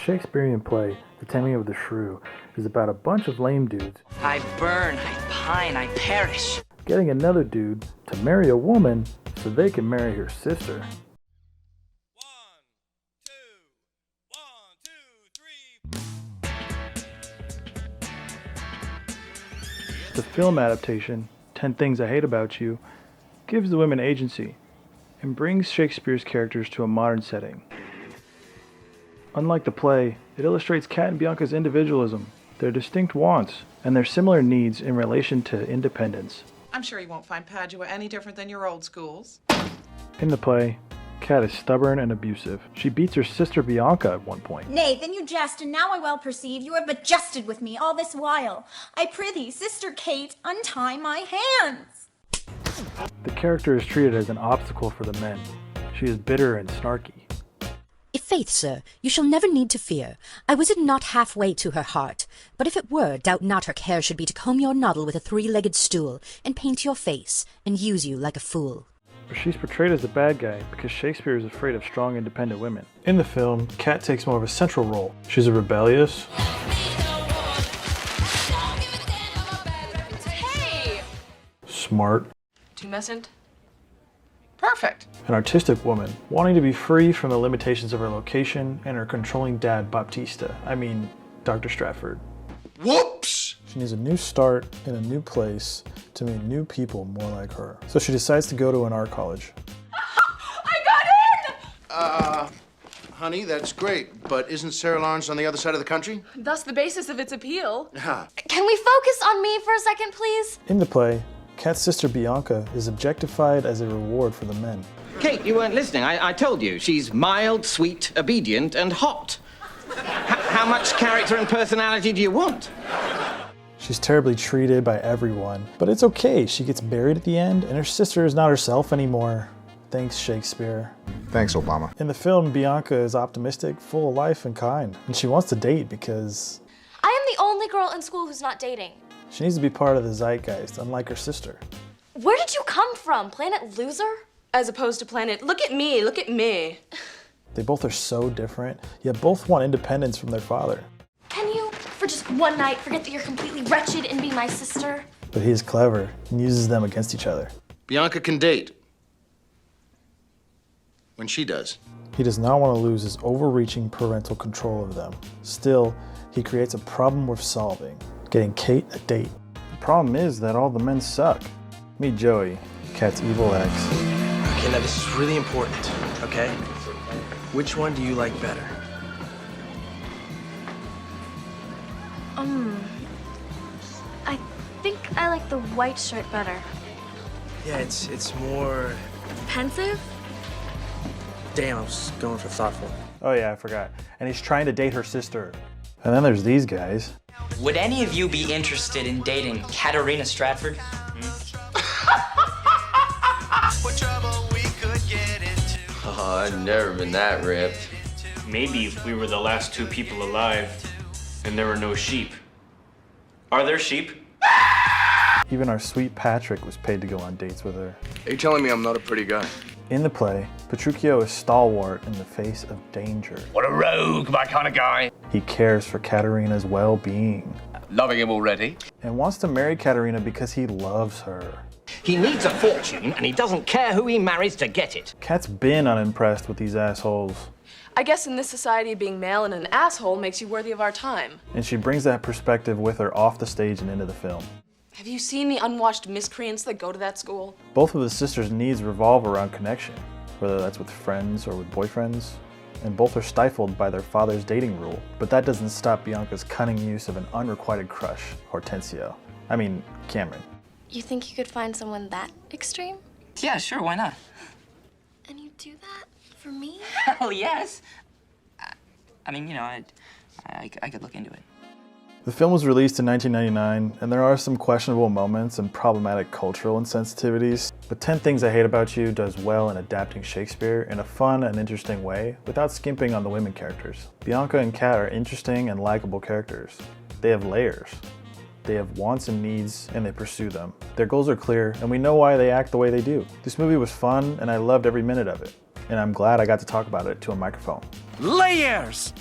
Shakespearean play, The Taming of the Shrew, is about a bunch of lame dudes I burn, I pine, I perish. getting another dude to marry a woman so they can marry her sister. 1, 2, 1, 2, 3. The film adaptation, 10 Things I Hate About You, gives the women agency and brings Shakespeare's characters to a modern setting. Unlike the play, it illustrates Kat and Bianca's individualism, their distinct wants, and their similar needs in relation to independence. I'm sure you won't find Padua any different than your old schools. In the play, Kat is stubborn and abusive. She beats her sister Bianca at one point. Nathan, you jest, and now I well perceive you have but jested with me all this while. I prithee, sister Kate, untie my hands. The character is treated as an obstacle for the men. She is bitter and snarky. Faith, sir, you shall never need to fear. I was it not halfway to her heart, but if it were, doubt not her care should be to comb your noddle with a three-legged stool, and paint your face, and use you like a fool. But she's portrayed as the bad guy because Shakespeare is afraid of strong, independent women. In the film, Kat takes more of a central role. She's a rebellious, Hey! smart, Tumescent? Perfect. an artistic woman, wanting to be free from the limitations of her location and her controlling dad, Dr. Stratford. Whoops! She needs a new start in a new place to meet new people more like her. So she decides to go to an art college. I got in! Honey, that's great, but isn't Sarah Lawrence on the other side of the country? Thus the basis of its appeal. Can we focus on me for a second, please? In the play, Kat's sister Bianca is objectified as a reward for the men. Kate, you weren't listening. I told you. She's mild, sweet, obedient, and hot. How much character and personality do you want? She's terribly treated by everyone, but it's okay. She gets buried at the end, and her sister is not herself anymore. Thanks, Shakespeare. Thanks, Obama. In the film, Bianca is optimistic, full of life, and kind, and she wants to date because I am the only girl in school who's not dating. she needs to be part of the zeitgeist, unlike her sister. Where did you come from? Planet Loser? As opposed to planet, look at me, look at me. They both are so different, yet both want independence from their father. Can you, for just one night, forget that you're completely wretched and be my sister? But he is clever and uses them against each other. Bianca can date. When she does. He does not want to lose his overreaching parental control of them. Still, he creates a problem worth solving, getting Kate a date. The problem is that all the men suck. Meet Joey, Kat's evil ex. Okay, now this is really important, okay? Which one do you like better? I think I like the white shirt better. Yeah, it's more... Pensive? Damn, I was going for thoughtful. Oh yeah, I forgot. And he's trying to date her sister. And then there's these guys. Would any of you be interested in dating Katarina Stratford? Oh, I've never been that ripped. Maybe if we were the last two people alive and there were no sheep. Are there sheep? Even our sweet Patrick was paid to go on dates with her. Are you telling me I'm not a pretty guy? In the play, Petruchio is stalwart in the face of danger. What a rogue, my kind of guy. He cares for Katerina's well-being Loving him already. and wants to marry Katerina because he loves her. He needs a fortune, and he doesn't care who he marries to get it. Kat's been unimpressed with these assholes, I guess in this society, being male and an asshole makes you worthy of our time. and she brings that perspective with her off the stage and into the film. Have you seen the unwashed miscreants that go to that school? Both of the sisters' needs revolve around connection, whether that's with friends or with boyfriends, and both are stifled by their father's dating rule. But that doesn't stop Bianca's cunning use of an unrequited crush, Cameron. You think you could find someone that extreme? Yeah, sure, why not? And you do that for me? Hell yes. I could look into it. The film was released in 1999, and there are some questionable moments and problematic cultural insensitivities, but 10 Things I Hate About You does well in adapting Shakespeare in a fun and interesting way without skimping on the women characters. Bianca and Kat are interesting and likable characters. They have layers. They have wants and needs, and they pursue them. Their goals are clear, and we know why they act the way they do. This movie was fun, and I loved every minute of it. And I'm glad I got to talk about it to a microphone. Layers!